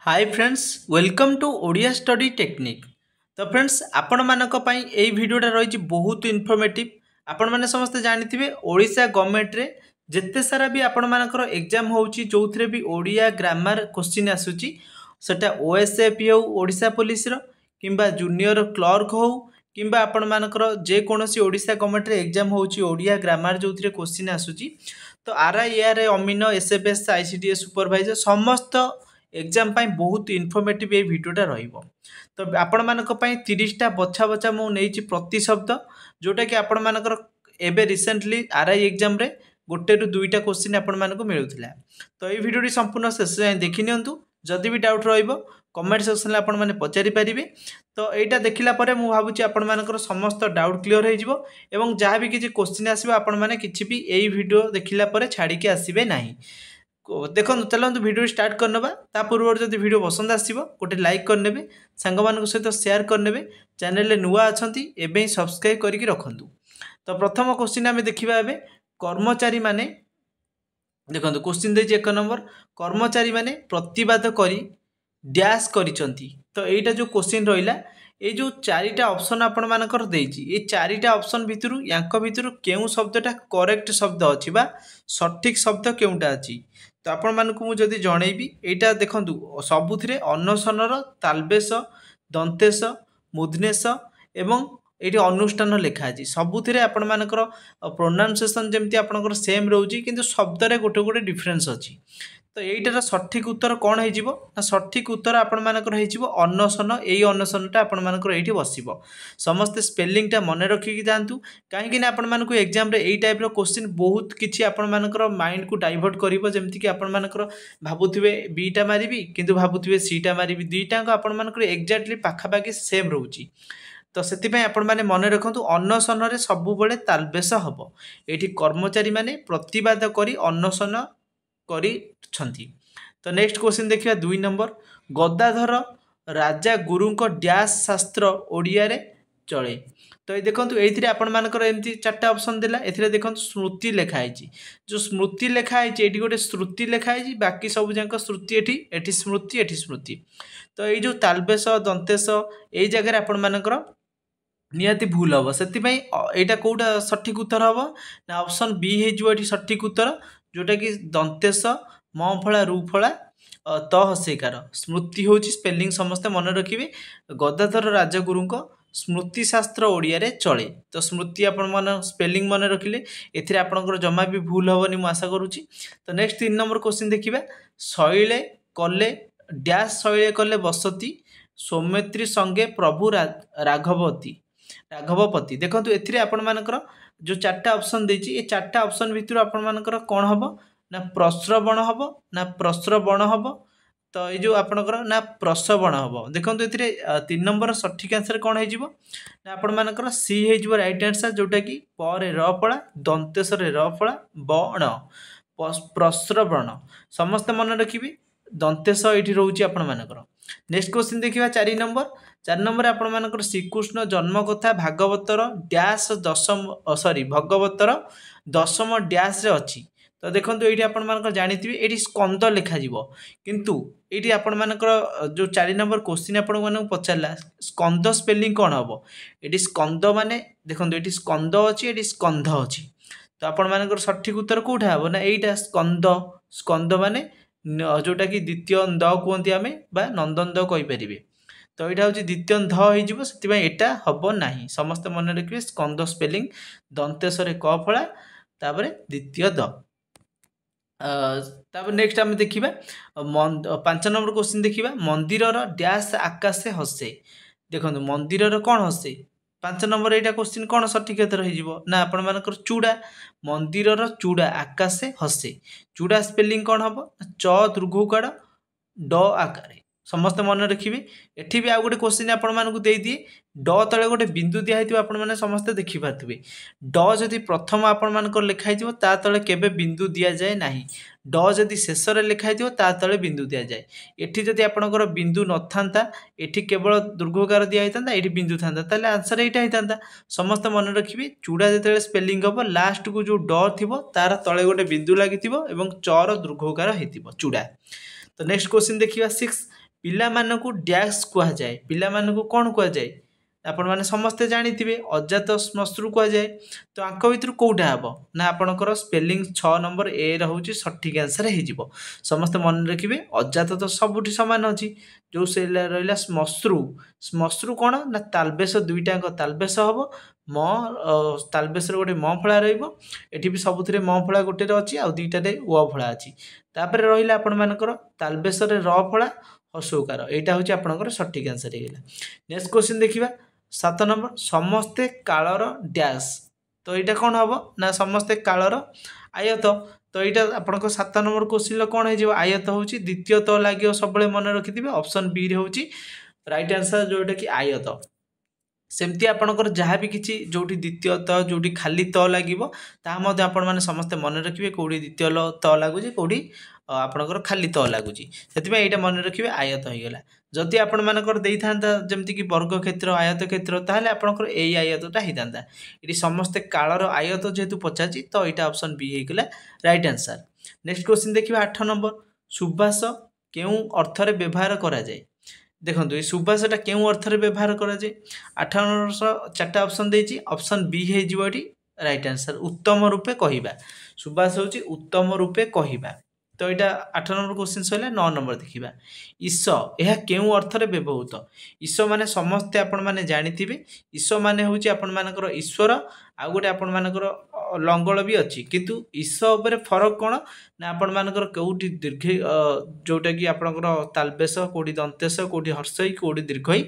Hi friends welcome to Odia study technique. तो friends आपण मानक पई एई भिडियोटा रही बहुत इनफॉर्मेटिव। आपण माने समस्त जानिथिबे ओडिशा गवर्नमेंट रे जेते सारा भी आपण मानकर एग्जाम होउची जोथरे भी ओडिया ग्रामर क्वेश्चन आसुची सेटा ओएसएपी हो ओडिशा पुलिस रो किंबा जूनियर क्लर्क हो किंबा आपण मानकर जे कोनोसी ओडिशा गवर्नमेंट रे एग्जाम होउची ओडिया ग्रामर जोथरे क्वेश्चन आसुची तो RI AR amino SFS ICDS supervisor समस्त एग्जाम पाई बहुत इनफॉर्मेटिव ये वीडियोटा रहिबो। तो आपण मानक पाई 30टा बछा बछा मु नेइची प्रति शब्द जोटा कि आपण मानकर एबे रिसेंटली आरआई एग्जाम रे गोटे रु दुईटा क्वेश्चन आपण मानक मिलुथिला। तो ये वीडियोटी संपूर्ण शेष जाए देखि नियंतु। जदि भी डाउट रहिबो कमेंट सेक्शन रे आपण माने पचारि पारिबे। तो एटा देखिला परे मु भाबुची आपण मानकर समस्त डाउट क्लियर हो जिवो एवं जहाँ भी किछि क्वेश्चन आसीबो आपण माने किछि भी एई वीडियो देखिला परे छाड़ी के आसीबे नाही। देखो चलतु वीडियो स्टार्ट करनबा ता पूर्व जदि वीडियो पसंद आसीबो गोटे लाइक करनेबे सांग मान सहित शेयर करनेबे चैनल नुआ अछंती एबे सब्सक्राइब करिक रखंतु। तो प्रथम क्वेश्चन आमे देखिबा एबे कर्मचारी माने देखंतु क्वेश्चन देछि 1 नंबर कर्मचारी माने प्रतिवाद करी डैश करिसंती। तो एटा जो क्वेश्चन रहिला ए जो चारिटा ऑप्शन आपण मानकर देछि ए चारिटा ऑप्शन भितरु यांक भितरु केउ शब्दटा करेक्ट शब्द अछि बा सठिक शब्द केउटा अछि। तो आपण मानकु मु जदि जणैबी एटा देखंतु सबुथिरे अनशनर तालबेश दंतेश मुधनेश एवं एटी अनुष्ठान लेखा अछि सबुथिरे आपण मानकर प्रोनाउंसिएशन जेमति आपनकर सेम रहउची किंतु शब्द रे गोटे गोटे डिफरेंस अछि। तो एटार सठिक उत्तर कौन हो ना सठिक उत्तर आपण मानकर हो अनशन यही अनशनटा आपण मानकर एठी बसिबो। समस्त स्पेलिंगटा मन रखिकी जातु कहीं आपण मानक एग्जाम रे एई टाइप रो क्वेश्चन बहुत किछि आपण मानकर माइंड को डाइवर्ट करिवो जेमति कि आपण मानकर भाबुथिबे बीटा मारिबी किंतु भाबुथिबे सीटा मारिबी दुईटाक आपण मानकर एक्जाक्टली पाखापाखि सेम रहउची। तो से आपण माने मन रखु अनशन रे सबु बेले तालबेश हबो। एठी कर्मचारी माने प्रतिवाद करी अनशन करी छंती। तो नेक्स्ट क्वेश्चन देखिए 2 नंबर गदाधर राजा गुरु को डैश शास्त्र ओडिया रे चले। तो ये देखो ये आपण मानकर एमती 4टा ऑप्शन देला एथिरे देखो स्मृति लिखाई जो स्मृति लिखाई ये गोटे श्रुति लिखाई बाकी सब जाक श्रुति एठी स्मृति एठी स्मृति। तो ये जो तालबेश दंतेश ये जगह आपण मानकर निहाती भूल हम से यहाँ कौटा सठिक उत्तर हम ना ऑप्शन बी हो सठिक उत्तर जोटा कि दंतेश म फला रु फला त हसेकार स्मृति हूँ स्पेलिंग समस्ते मन रखिए गदाधर राजगुरु स्मृति शास्त्र ओडिया रे चले। तो स्मृति आपण मन स्पेलिंग मन रखिले एथिरे आपनकर जमा भी भूल हेनी मु आशा करुच्ची। तो नेक्स्ट 3 नंबर क्वेश्चन देखिबा शैले कले डैश शैले कले बसती सौमित्री संगे प्रभु राघवपति। देखो एथिरे आपण मानकर जो 4टा ऑप्शन देछि ए 4टा ऑप्शन भितर आपण मानकर कोन हबो ना प्रश्रवण हबो ना प्रश्रवण हबो। तो ये जो आपनकर ना प्रश्रवण हबो। देखो एथिरे 3 नंबर सठिक आंसर कोन हे जिवो ना आपण मानकर सी हे जिवो राइट आंसर जोटा कि प रे र फळा दंतेश रे र फळा बण प्रश्रवण समस्त मन रखिबे दंतेश एठी रहउची आपण मानकर। नेक्स्ट क्वेश्चन देखिबा 4 नंबर आपण मानकर श्रीकृष्ण जन्म कथा भागवतर डैश दशम भगवतर दशम डैश रे अछि। तो देखो ये आपण मानकर जानिथिबे एठी स्कंद लिखा जिवो किंतु एठी आपण मानकर जो 4 नंबर क्वेश्चन आपण मानक पचारला स्कंद स्पेलिंग कोन हबो एठी स्कंद माने देखो एठी स्कंद अछि एठी स्कंध अछि। तो आपण मानकर सठिक उत्तर कोठा हबो ना एटा स्कंद स्कंद माने जोटा कि द्वितीय द कहते आम बा नंदन द कही पारे। तो यहाँ हूँ द्वितीय ध हो एटा हम ना समस्त मन रखिए स्कंद स्पेलिंग दंतेश क फला तापर द्वितीय द। तापर नेक्स्ट आम देखा 5 नंबर क्वेश्चन देखा मंदिर डैश आकाशे हसे। देखो मंदिर कौन हसे 5 नंबर यहाँ क्वेश्चन कौन सठिक उत्तर हो ना आपण मानकर चूड़ा मंदिर चूड़ा आकाशे हसे चूड़ा स्पेलिंग कौन हम च दीर्घकार ड आकार समस्त मन रखिए। एठी भी आ गोटे क्वेश्चन आपण मानकु दे दिए ड तले गोटे बिंदु दिया है आपण माने समस्त देखि पाथुबे ड जदि प्रथम आपण मानकर लिखा है ता तले केबे बिंदु दिया जाए नाही ड जदि शेष रे लिखा है ता तले बिंदु दिया जाए। एठी जदि आपनकर बिंदु न थांता एठी केवल दीर्घकार दिया होता एठी बिंदु थांता ताले आंसर एटा होता समस्त मन रखिए। चूड़ा जते स्पेलिंग हम लास्ट को जो ड थिबो तार तले गोटे बिंदु लागिथिबो एवं च र दीर्घकार हेतिबो चूड़ा। तो नेक्स्ट क्वेश्चन देखिबा 6 ପିଲାମାନଙ୍କୁ ଡ୍ୟାସ୍ କୁହାଯାଏ। ପିଲାମାନଙ୍କୁ କ'ଣ କୁହାଯାଏ? ଆପଣମାନେ ସମସ୍ତେ ଜାଣିଥିବେ ଅଜାତ ଶ୍ମଶ୍ରୁ କୁହାଯାଏ। ତ ଆଙ୍କ ଭିତରୁ କେଉଁଟା ହେବ ନା ଆପଣଙ୍କର ସ୍ପେଲିଂ 6 ନମ୍ବର ଏ ରହୁଛି ସଠିକ୍ ଆନ୍ସର୍ ହେଇଯିବ। ସମସ୍ତେ ମନେ ରଖିବେ ଅଜାତ ତ ସବୁଠି ସମାନ ଅଛି। ଯେଉଁ ସେ ରହିଲା ଶ୍ମଶ୍ରୁ, ଶ୍ମଶ୍ରୁ କ'ଣ ନା ତାଲବେଶ ଦୁଇଟାଙ୍କ ତାଲବେଶ ହେବ। ମ ତାଲବେଶରେ ଗୋଟେ ମ ଫଳା ରହିବ। ଏଠି ବି ସବୁଥିରେ ମ ଫଳା ଗୋଟେରେ ଅଛି ଆଉ ଦୁଇଟାରେ ୱ ଫଳା ଅଛି। ତାପରେ ରହିଲା ଆପଣମାନଙ୍କର ତାଲବେଶରେ ର ଫଳା ହସଉକାର। ଏଇଟା ହେଉଛି ଆପଣଙ୍କର ସଠିକ୍ ଆନ୍ସର୍ ହେଇଗଲା। ନେକ୍ସଟ କ୍ୱେଶ୍ଚିନ୍ ଦେଖିବା 7 ନମ୍ବର ସମସ୍ତେ କାଳର ଡ୍ୟାସ୍। ତ ଏଇଟା କ'ଣ ହେବ ନା ସମସ୍ତେ କାଳର ଆୟତ। ତ ଏଇଟା ଆପଣଙ୍କ 7 ନମ୍ବର କ୍ୱେଶ୍ଚିନ୍ର କ'ଣ ହେଇଯିବ ଆୟତ ହେଉଛି ଦ୍ୱିତୀୟ ତ ଲାଗିବ ସବୁବେଳେ ମନେ ରଖିଥିବେ ଅପସନ୍ ବିରେ ହେଉଛି ରାଇଟ୍ ଆନ୍ସର୍ ଯେଉଁଟାକି ଆୟତ। ସେମିତି ଆପଣଙ୍କର ଯାହା ବି କିଛି ଯେଉଁଠି ଦ୍ୱିତୀୟ ତ ଯେଉଁଠି ଖାଲି ତ ଲାଗିବ ତାହା ମଧ୍ୟ ଆପଣମାନେ ସମସ୍ତେ ମନେ ରଖିବେ କେଉଁଠି ଦ୍ୱିତୀୟ ତ ଲାଗୁଛି କେଉଁଠି ଆପଣଙ୍କର ଖାଲି ତ ଲାଗୁଛି। ସେଥିପାଇଁ ଏଇଟା ମନେ ରଖିବେ ଆୟତ ହେଇଗଲା। ଯଦି ଆପଣମାନଙ୍କର ଦେଇଥାନ୍ତା ଯେମିତିକି ବର୍ଗକ୍ଷେତ୍ର ଆୟତକ୍ଷେତ୍ର ତାହେଲେ ଆପଣଙ୍କର ଏଇ ଆୟତଟା ହେଇଥାନ୍ତା। ଏଠି ସମସ୍ତେ କାଳର ଆୟତ ଯେହେତୁ ପଚାରିଛି ତ ଏଇଟା ଅପସନ୍ ବି ହେଇଗଲା ରାଇଟ୍ ଆନ୍ସର୍। ନେକ୍ସଟ କ୍ୱେଶ୍ଚିନ୍ ଦେଖିବା 8 ନମ୍ବର ସୁବାସ କେଉଁ ଅର୍ଥରେ ବ୍ୟବହାର କରାଯାଏ? ଦେଖନ୍ତୁ এই ସୁବାସଟା କେଉଁ ଅର୍ଥରେ ବ୍ୟବହାର କରାଯାଏ? 8 ନମ୍ବର 4ଟା ଅପସନ୍ ଦେଇଛି ଅପସନ୍ ବି ହେଇଯିବ ଏଠି ରାଇଟ୍ ଆନ୍ସର୍ ଉତ୍ତମ ରୂପେ କହିବା। ସୁବାସ ହେଉଛି ଉତ୍ତମ ରୂପେ କହିବା। ତ ଏଇଟା 8 ନମ୍ବର କ୍ୱେଶ୍ଚିନ୍ ସରିଲା। 9 ନମ୍ବର ଦେଖିବା ଈଶ ଏହା କେଉଁ ଅର୍ଥରେ ବ୍ୟବହୃତ? ଈଶ ମାନେ ସମସ୍ତେ ଆପଣମାନେ ଜାଣିଥିବେ ଈଶ ମାନେ ହେଉଛି ଆପଣମାନଙ୍କର ଈଶ୍ୱର। ଆଉ ଗୋଟେ ଆପଣମାନଙ୍କର ଲଙ୍ଗଳ ବି ଅଛି କିନ୍ତୁ ଈଶ ଉପରେ ଫରକ କ'ଣ ନା ଆପଣମାନଙ୍କର କେଉଁଠି ଦୀର୍ଘ ଯେଉଁଟାକି ଆପଣଙ୍କର ତାଲବେଶ କେଉଁଠି ଦନ୍ତେଶ କେଉଁଠି ହର୍ଷଇ କେଉଁଠି ଦୀର୍ଘଇ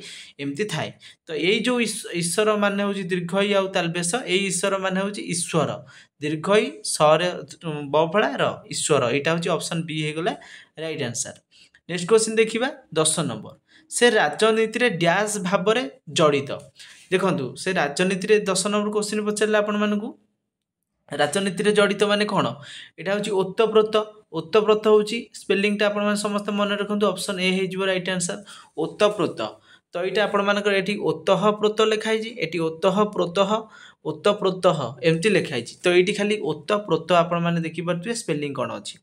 ଏମିତି ଥାଏ। ତ ଏଇ ଯେଉଁ ଈଶ୍ୱର ମାନେ ହେଉଛି ଦୀର୍ଘଇ ଆଉ ତାଲବେଶ ଏଇ ଈଶ୍ୱର ମାନେ ହେଉଛି ଈଶ୍ୱର ଦୀର୍ଘଇ ସରେ ବଫଳା ର ଈଶ୍ୱର। ଏଇଟା ହେଉଛି ଅପସନ୍ ବି ହେଇଗଲା ରାଇଟ୍ ଆନ୍ସର୍। ନେକ୍ସଟ କ୍ୱେଶ୍ଚିନ୍ ଦେଖିବା 10 ନମ୍ବର ସେ ରାଜନୀତିରେ ଡ୍ୟାସ୍ ଭାବରେ ଜଡ଼ିତ। ଦେଖନ୍ତୁ ସେ ରାଜନୀତିରେ 10 ନମ୍ବର କ୍ୱେଶ୍ଚିନ୍ ପଚାରିଲା ଆପଣମାନଙ୍କୁ ରାଜନୀତିରେ ଜଡ଼ିତ ମାନେ କ'ଣ? ଏଇଟା ହେଉଛି ଓତପ୍ରୋତ। ଓତପ୍ରୋତ ହେଉଛି ସ୍ପେଲିଂଟା ଆପଣମାନେ ସମସ୍ତେ ମନେ ରଖନ୍ତୁ ଅପସନ୍ ଏ ହେଇଯିବ ରାଇଟ୍ ଆନ୍ସର୍ ଓତପ୍ରୋତ। ତ ଏଇଟା ଆପଣମାନଙ୍କର ଏଠି ଓତଃ ପ୍ରୋତ ଲେଖା ହେଇଛି ଏଠି ଓତଃ ପ୍ରୋତଃ ଓତପ୍ରୋତଃ ଏମିତି ଲେଖା ହେଇଛି। ତ ଏଇଠି ଖାଲି ଓତପ୍ରୋତ ଆପଣମାନେ ଦେଖିପାରୁଥିବେ ସ୍ପେଲିଂ କ'ଣ ଅଛି।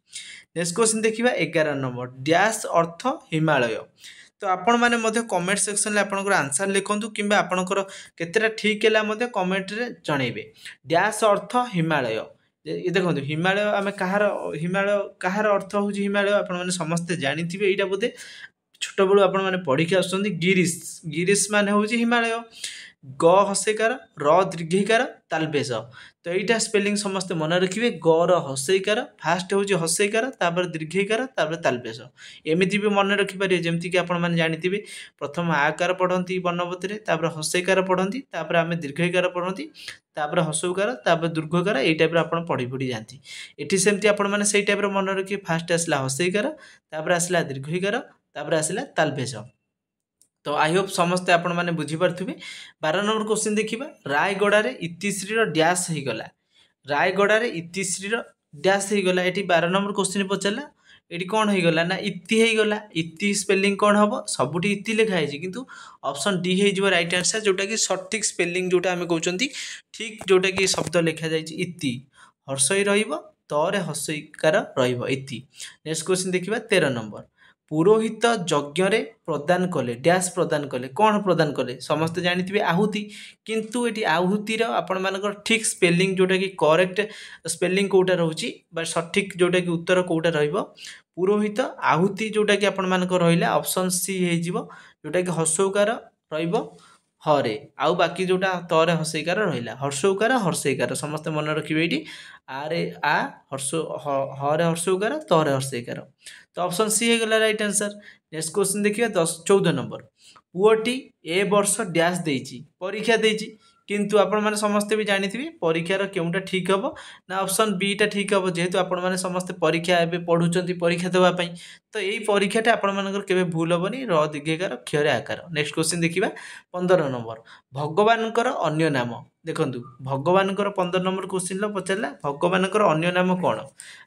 ନେକ୍ସଟ କ୍ୱେଶ୍ଚିନ୍ ଦେଖିବା 11 ନମ୍ବର ଡ୍ୟାସ୍ ଅର୍ଥ ହିମାଳୟ। ତ ଆପଣମାନେ ମଧ୍ୟ କମେଣ୍ଟ ସେକ୍ସନରେ ଆପଣଙ୍କର ଆନ୍ସର୍ ଲେଖନ୍ତୁ କିମ୍ବା ଆପଣଙ୍କର କେତେଟା ଠିକ୍ ହେଲା ମଧ୍ୟ କମେଣ୍ଟରେ ଜଣାଇବେ। ଡ୍ୟାସ୍ ଅର୍ଥ ହିମାଳୟ। ଦେଖନ୍ତୁ ହିମାଳୟ ଆମେ କାହାର ଅର୍ଥ ହେଉଛି ହିମାଳୟ ଆପଣମାନେ ସମସ୍ତେ ଜାଣିଥିବେ ଏଇଟା ବୋଧେ ଛୋଟବେଳୁ ଆପଣମାନେ ପଢ଼ିକି ଆସୁଛନ୍ତି ଗିରିଶ। ଗିରିଶ ମାନେ ହେଉଛି ହିମାଳୟ। ଗ ହସେଇକାର ର ଦୀର୍ଘଇକାର ତାଲବେଶ। ତ ଏଇଟା ସ୍ପେଲିଂ ସମସ୍ତେ ମନେ ରଖିବେ ଗର ହସେଇକାର ଫାଷ୍ଟ ହେଉଛି ହସେଇକାର ତାପରେ ଦୀର୍ଘଇକାର ତାପରେ ତାଲବେଶ। ଏମିତି ବି ମନେ ରଖିପାରିବେ ଯେମିତିକି ଆପଣମାନେ ଜାଣିଥିବେ ପ୍ରଥମ ଆକାର ପଢ଼ନ୍ତି ବର୍ଣ୍ଣବୋଧରେ ତାପରେ ହସେଇକାର ପଢ଼ନ୍ତି ତାପରେ ଆମେ ଦୀର୍ଘଇକାର ପଢ଼ନ୍ତି ତାପରେ ହସଉକାର ତାପରେ ଦୀର୍ଘକାର ଏଇ ଟାଇପ୍ର ଆପଣ ପଢ଼ି ଯାଆନ୍ତି। ଏଠି ସେମିତି ଆପଣମାନେ ସେଇ ଟାଇପ୍ର ମନେ ରଖିବେ ଫାଷ୍ଟ ଆସିଲା ହସେଇକାର ତାପରେ ଆସିଲା ଦୀର୍ଘଇକାର ତାପରେ ଆସିଲା ତାଲବେଶ। ତ ଆଇ ହୋପ୍ ସମସ୍ତେ ଆପଣମାନେ ବୁଝିପାରୁଥିବେ। 12 ନମ୍ବର କ୍ୱେଶ୍ଚିନ୍ ଦେଖିବା ରାୟଗଡ଼ାରେ ଇତିଶ୍ରୀର ଡ୍ୟାସ୍ ହେଇଗଲା। ରାୟଗଡ଼ାରେ ଇତିଶ୍ରୀର ଡ୍ୟାସ୍ ହେଇଗଲା ଏଠି 12 ନମ୍ବର କ୍ୱେଶ୍ଚିନ୍ ପଚାରିଲା ଏଠି କ'ଣ ହେଇଗଲା ନା ଇତି ହେଇଗଲା। ଇତି ସ୍ପେଲିଂ କ'ଣ ହେବ ସବୁଠି ଇତି ଲେଖା ହେଇଛି କିନ୍ତୁ ଅପସନ୍ ଡି ହେଇଯିବ ରାଇଟ୍ ଆନ୍ସର୍ ଯେଉଁଟାକି ସଠିକ୍ ସ୍ପେଲିଂ ଯେଉଁଟା ଆମେ କହୁଛନ୍ତି ଠିକ୍ ଯେଉଁଟାକି ଶବ୍ଦ ଲେଖାଯାଇଛି ଇତି ହର୍ଷଇ ରହିବ ତରେ ହର୍ଷଇକାର ରହିବ ଇତି। ନେକ୍ସଟ କ୍ୱେଶ୍ଚିନ୍ ଦେଖିବା 13 ନମ୍ବର ପୁରୋହିତ ଯଜ୍ଞରେ ପ୍ରଦାନ କଲେ ଡ୍ୟାସ୍ ପ୍ରଦାନ କଲେ କ'ଣ ପ୍ରଦାନ କଲେ? ସମସ୍ତେ ଜାଣିଥିବେ ଆହୁତି କିନ୍ତୁ ଏଠି ଆହୁତିର ଆପଣମାନଙ୍କର ଠିକ୍ ସ୍ପେଲିଂ ଯେଉଁଟାକି କରେକ୍ଟ ସ୍ପେଲିଂ କେଉଁଟା ରହୁଛି ବା ସଠିକ୍ ଯେଉଁଟାକି ଉତ୍ତର କେଉଁଟା ରହିବ ପୁରୋହିତ ଆହୁତି ଯେଉଁଟାକି ଆପଣମାନଙ୍କର ରହିଲା ଅପସନ୍ ସି ହେଇଯିବ ଯେଉଁଟାକି ହର୍ଷଉକାର ରହିବ ହରେ ଆଉ ବାକି ଯେଉଁଟା ତରେ ହର୍ଷଇକାର ରହିଲା ହର୍ଷଉକାର ହର୍ଷଇକାର ସମସ୍ତେ ମନେ ରଖିବେ ଏଇଠି ଆରେ ଆ ହରେ ହର୍ଷଉକାର ତରେ ହର୍ଷଇକାର। ତ ଅପସନ୍ ସି ହେଇଗଲା ରାଇଟ୍ ଆନ୍ସର୍। ନେକ୍ସଟ କ୍ୱେଶ୍ଚିନ୍ ଦେଖିବା 14 ନମ୍ବର ପୁଅଟି ଏ ବର୍ଷ ଡ୍ୟାସ୍ ଦେଇଛି ପରୀକ୍ଷା ଦେଇଛି କିନ୍ତୁ ଆପଣମାନେ ସମସ୍ତେ ବି ଜାଣିଥିବେ ପରୀକ୍ଷାର କେଉଁଟା ଠିକ୍ ହେବ ନା ଅପସନ୍ ବିଟା ଠିକ୍ ହେବ ଯେହେତୁ ଆପଣମାନେ ସମସ୍ତେ ପରୀକ୍ଷା ଏବେ ପଢ଼ୁଛନ୍ତି ପରୀକ୍ଷା ଦେବା ପାଇଁ। ତ ଏଇ ପରୀକ୍ଷାଟା ଆପଣମାନଙ୍କର କେବେ ଭୁଲ ହେବନି ର ଦୀର୍ଘଇକାର କ୍ଷରେ ଆକାର। ନେକ୍ସଟ କ୍ୱେଶ୍ଚିନ୍ ଦେଖିବା 15 ନମ୍ବର ଭଗବାନଙ୍କର ଅନ୍ୟ ନାମ। ଦେଖନ୍ତୁ ଭଗବାନଙ୍କର 15 ନମ୍ବର କ୍ୱେଶ୍ଚିନ୍ର ପଚାରିଲା ଭଗବାନଙ୍କର ଅନ୍ୟ ନାମ କ'ଣ?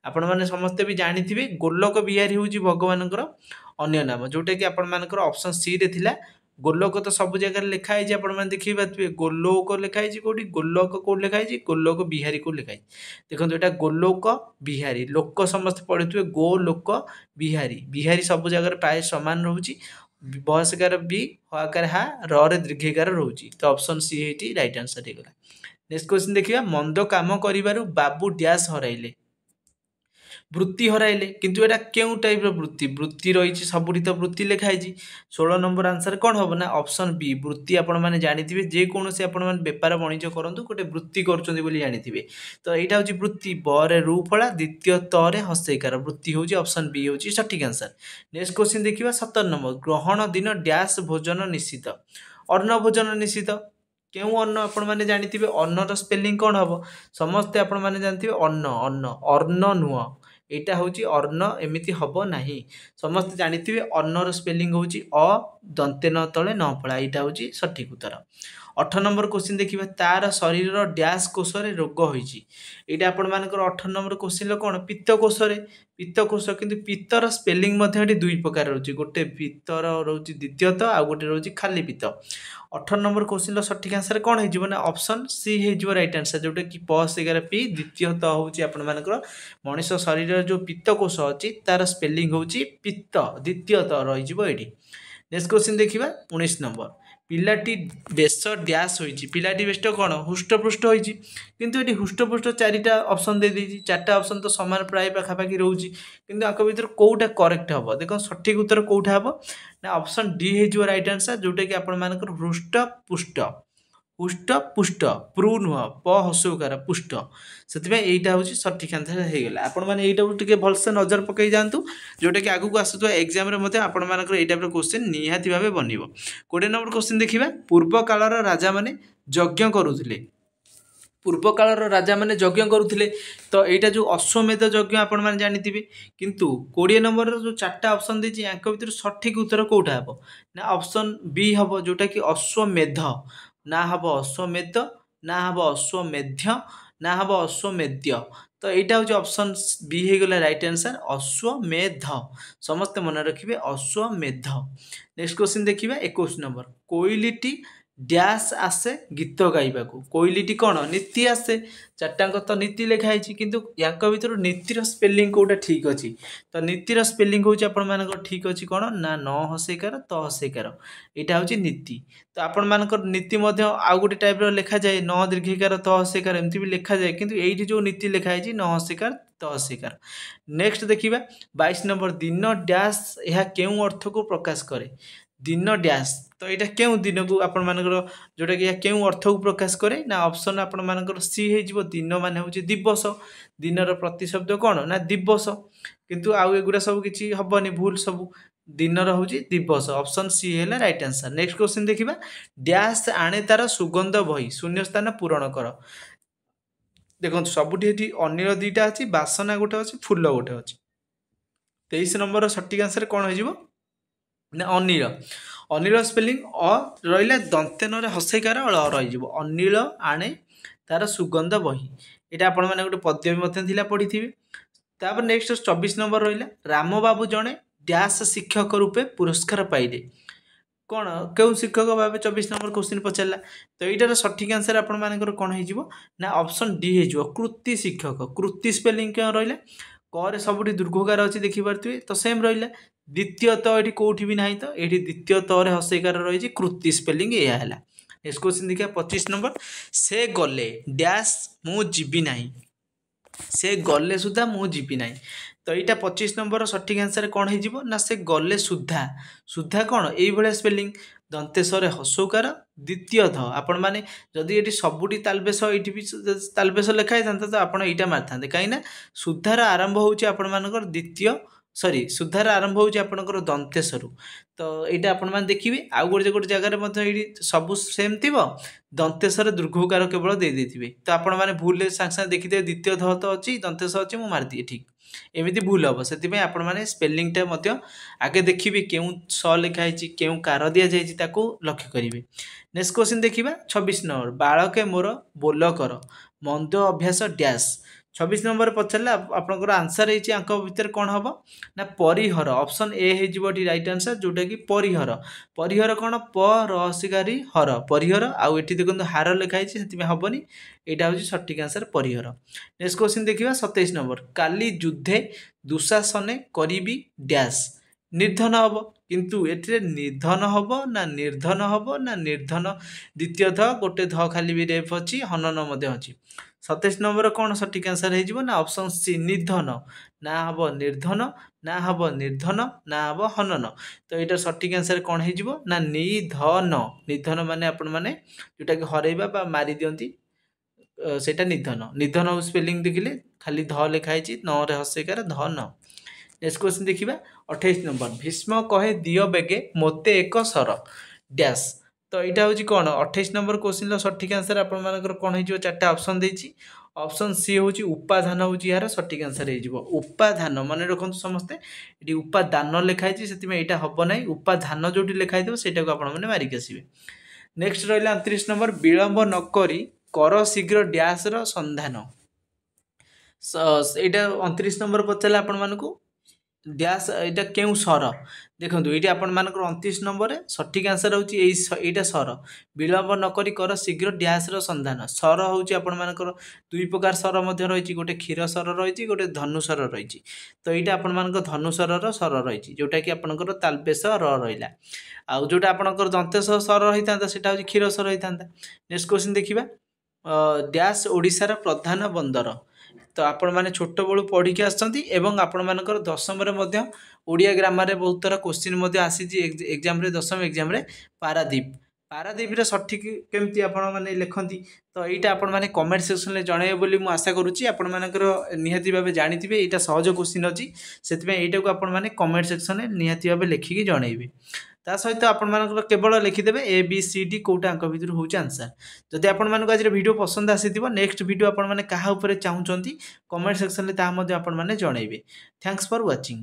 ଆପଣମାନେ ସମସ୍ତେ ବି ଜାଣିଥିବେ ଗୋଲକ ବିହାରୀ ହେଉଛି ଭଗବାନଙ୍କର ଅନ୍ୟ ନାମ ଯେଉଁଟାକି ଆପଣମାନଙ୍କର ଅପସନ୍ ସିରେ ଥିଲା गोलोक तो सब जगह लिखाई आपण देखी पारे गोलोक लिखाई कौटी गोलोक कौट लिखाई गोलोक बिहारी को लिखाई देखो यहाँ गोलोक बिहारी लोक समस्त पढ़े गोलोक बिहारी बिहारी सब जगह प्राय सामान रोचे बहसकार बी हकार हा रे दीर्घिकार रोचे तो ऑप्शन सी है राइट आंसर होगा। नेक्स्ट क्वेश्चन देखिए मंद काम करिबारु बाबू डैश हराइले वृत्ति हराइले किंतु एटा केउ टाइप रो वृत्ति वृत्ति रही सबुठी तो वृत्ति लिखाई 16 नंबर आंसर कौन हम ना ऑप्शन बी वृत्ति आपण मैंने जानी जेकोसी आपण बेपार वाणिज्य करूँ गोटे वृत्ति कर जानी तो यहाँ हूँ वृत्ति बरे रु फला द्वितीय तरे हसैकार वृत्ति हूँ ऑप्शन बी हूँ सठिक आंसर। नेक्स्ट क्वेश्चन देखिए 17 नंबर ग्रहण दिन डैश भोजन निश्चित अन्न भोजन निश्चित केउ अन्न आपण मैंने जानी अन्नर स्पेलिंग कौन हम समस्ते आपण मैंने जानते अन्न अन्न अर्ण नुह यहाँ हूँ अर्ण एमती हम ना समस्त जानी अन्नर स्पेलिंग हूँ अ दंते न तले न फला यहाँ हूँ सठिक उत्तर। 18 नंबर क्वेश्चन देखिए तार शरीर डैश कोश रोग होती यहाँ आपण मानकर 18 नंबर क्वेश्चन कौन पित्तकोश किंतु पित्तर स्पेलिंग दुई प्रकार रोचे गोटे पित्तर रोचे द्वितीयत आ गोटे रोचे खाली पित्त। 18 नंबर क्वेश्चन सठिक आंसर कौन हो ऑप्शन सी हो राइट आंसर जोटा कि +11 पी द्वितीयत हूँ आपर मनीष शरीर जो पित्तकोश अच्छी तार स्पेलिंग हूँ पित्त द्वितीयत रही। नेक्स्ट क्वेश्चन देखिए 19 नंबर पिलाटी बेश डैश होती पिलाटी बेश कौन हुष्टपुष्ट होती किंतु ये हुष्टपुष्ट 4टा ऑप्शन दे देती 4टा ऑप्शन तो सामान प्राय पाखापाखि रोचे किंतु आक भर कौटा करेक्ट हम देख सठिक उत्तर कौटा हम ना ऑप्शन डी हो राइट आंसर जोटा कि आपण मानकर हुष्टपुष्ट हुष्टपुष्ट प्रू नुह प हसुकार पुष्ट से यहाँ हूँ सठिक आंसर होगा आपण मैंने यहाँ भलसे नजर पकई जातु जोटा कि आगू आसूवा एग्जाम आपण मानकर ये टाइप क्वेश्चन निहाती भाव बन 20 नंबर क्वेश्चन देखिए पूर्व कालर राजा माने यज्ञ करुले पूर्व कालर राजा माने यज्ञ करुले तो यहाँ जो अश्वमेध यज्ञ आपण मैंने जानी किंतु 20 नंबर जो 4टा ऑप्शन देती या भर सठिक उत्तर कौटा हम ना ऑप्शन बी हम जोटा कि अश्वमेध ना हम अश्वमेध ना हम अश्वमेध्य ना हम अश्वमेध्य तो यहाँ हूँ ऑप्शन बी हो गला राइट आंसर अश्वमेध समस्ते मन रखिए अश्वमेध। नेक्स्ट क्वेश्चन देखिए 21 नंबर कोइलीटी डैश आसे गीत गाइबा कोइलीटी कौन नीति आसे 4टाक तो नीति लिखाई किंतु या भर नीतिर स्पेलिंग कौटा ठीक अच्छी तो नीतिर स्पेलिंग हूँ आपण ठीक अच्छी कौन ना न हसैकार त हसैकार यहाँ हूँ नीति तो आपण मानकर नीति आउ गोटे टाइप लिखा जाए न दीर्घिकार त हसैकार एमती भी लिखा जाए किंतु ये जो नीति लिखाई न हसैकार त हसैकार। नेक्स्ट देखिए 22 नंबर दिन डैश यह केउ अर्थ को प्रकाश करे दिन डैश तो यहाँ क्यों दिन को आपण मानकर जोटा कि क्यों अर्थ को प्रकाश करे ना ऑप्शन आपण मानकर सी हो दिन माने हूँ दिवस दिनर प्रतिशब्द कौन ना दिवस किंतु आउ एगुड़ा सब किसी हेनी भूल सब दिनर हूँ दिवस ऑप्शन सी है राइट आंसर। नेक्स्ट क्वेश्चन देखिए डैश आणे तार सुगंध बही शून्य स्थान पूरण कर देखो सबुठी अनिल 2टा अच्छी बासना गोटे अच्छी फूल गोटे अच्छी 23 नंबर सठिक आंसर कौन हो अनिल अनिल स्पेलिंग अ रहा दंतेन हसैकार रही अनिल आणे तार सुगंध बही यहाँ आपण मैंने गोटे पद्य भी पढ़ी थे। तापर नेक्स्ट 24 नंबर रहा राम बाबू जड़े डैश शिक्षक रूपे पुरस्कार पाइले कौन क्यों शिक्षक भाव 24 नंबर क्वेश्चन पचारा तो यहीटार सठिक आंसर आपण मानकर कौन हो ऑप्शन डी हो कृति शिक्षक कृति स्पेलिंग क्या रहा क सबुठी दुर्घकार अच्छी देखिपे तो सेम रहा द्वितीय तो ये कौटी भी ना तो ये द्वितीय तरे हसैकार रही कृति स्पेलिंग यह है। नेक्स्ट क्वेश्चन देखिए 25 नंबर से गले डैश मु जीवी ना से गले सुधा मु जीवी ना तो यहाँ 25 नंबर सठिक आंसर कौन हो ना से गले सुधा सुधा कौन ये स्पेलिंग दंतेश्वर हसौकार द्वितीय ध आपण मैंने जदि ये सबुटी तालबेश ये भी तालबेश लिखाई था तो आप यहाँ मारी कहीं सुधार आरंभ होकर द्वितीय सॉरी सुधार आरंभ होकर दंतेश्वर तो यहाँ आपण मैंने देखिए आउ गोटे गोटे जगह सब सेम थी दंतेश्वर दीर्घकार केवल दे देते तो आपण मैंने भूल सागे सागे देखिए द्वितीय ध तो अच्छी दंतेश्वर अच्छी मुझे मारिदिए ठीक एमती भूल हम से आपण मैंने स्पेलिंगटा आगे देखिए क्यों स लिखाई क्यों कार दि जाए लक्ष्य करेंगे। नेक्स्ट क्वेश्चन देखिए 26 नंबर बालके मोर बोल कर मंद अभ्यास डैश छब्बीस नंबर पचारे आपंकर आंसर होती आंक भितर कौन हम ना परिहर ऑप्शन ए हो राइट आंसर जोटा कि परिहर परिहर कौन प रसिकारी हर परिहर आउ एटी देखो हार लिखाई से हेनी यहाँ हूँ सठिक आंसर परिहर। नेक्स्ट क्वेश्चन देखिए 27 नंबर काली युद्धे दुशासने करी डैश निर्धन हम किंतु एठिरे निर्धन हम ना निर्धन हम ना निर्धन द्वितीय ध गोटे ध खाली भी रेफ अच्छी हनन अच्छी 27 नंबर कौन सठिक आंसर हो ना ऑप्शन सी निर्धन ना हम निर्धन ना हम निर्धन ना हम हनन तो यहाँ सठिक आंसर कौन हो ना निधन निधन माने आपण माने जोटा कि हरइबा मारी दियंती सेटा निधन निधन स्पेलिंग देखिले खाली ध लिखाई न रे हस्यकार धन। नेक्स्ट क्वेश्चन देखिबा 28 नंबर भीष्म कहे दियो बेगे मोते एक सर डैश तो यहाँ हूँ कौन 28 नंबर क्वेश्चन सठिक आंसर आपण मानकर कौन हो चार्टा ऑप्शन देछि ऑप्शन सी हूँ उपाधान हूँ यार सठिक आंसर हो उपाधान मन रखु समस्ते ये उपादान लिखाई से यहाँ हम ना उपाधान जो लिखाई से मारिक आसवे। नेक्स्ट रहा 29 नंबर विलंब नक कर शीघ्र डैश रंधान यहाँ 29 नंबर पचारे आपण मानक डैश यहाँ क्यों सर देखो ये आपण मान 29 नंबर सठिक आंसर हूँ यहाँ सर विलंब नक कर शीघ्र डैश रंधान सर हूँ आपण मानकर दुई प्रकार सर रही गोटे क्षीर सर रही गोटे धनु सर रही तो यहाँ आपण मान धनु सर सर रही जोटा कि आपंकर तालपेश रहा आउ जोटा आपंकर दंतेश सर रही था सेटा हूँ क्षीर सर रही था। नेक्स्ट क्वेश्चन देखिबा डैश ओडिशार प्रधान बंदर तो आपण मैंने छोट बड़ू पढ़ी आसछंती एवं आपण मानकर दशम ओडिया ग्रामर बहुत तरह क्वेश्चन आसी एग्जाम रे दशम एग्जाम रे पारादीप पारादीप रे सठिक केमती आपण माने लिखंती तो यहाँ आपण माने कमेंट सेक्शन में जणाइबे बोली मु आशा करूची आपण मानकर निहाती भाबे जानिथिबे एटा सहज क्वेश्चन अछि सेतबे एटा को आपण माने कमेंट सेक्शन में निहाती भाबे लिखिकी जणाइबे ता सहित आपण मानकर केवल लिखिदेवे ए बी सी डी कोटा अंक भितर होउछ आंसर। जदि आपण मानक आज वीडियो पसंद आसीथिबो नेक्स्ट वीडियो आपण माने काहा ऊपर चाहुचंती कमेंट सेक्शन में ताहा मध्ये आपण माने जणाइबे। Thanks for watching.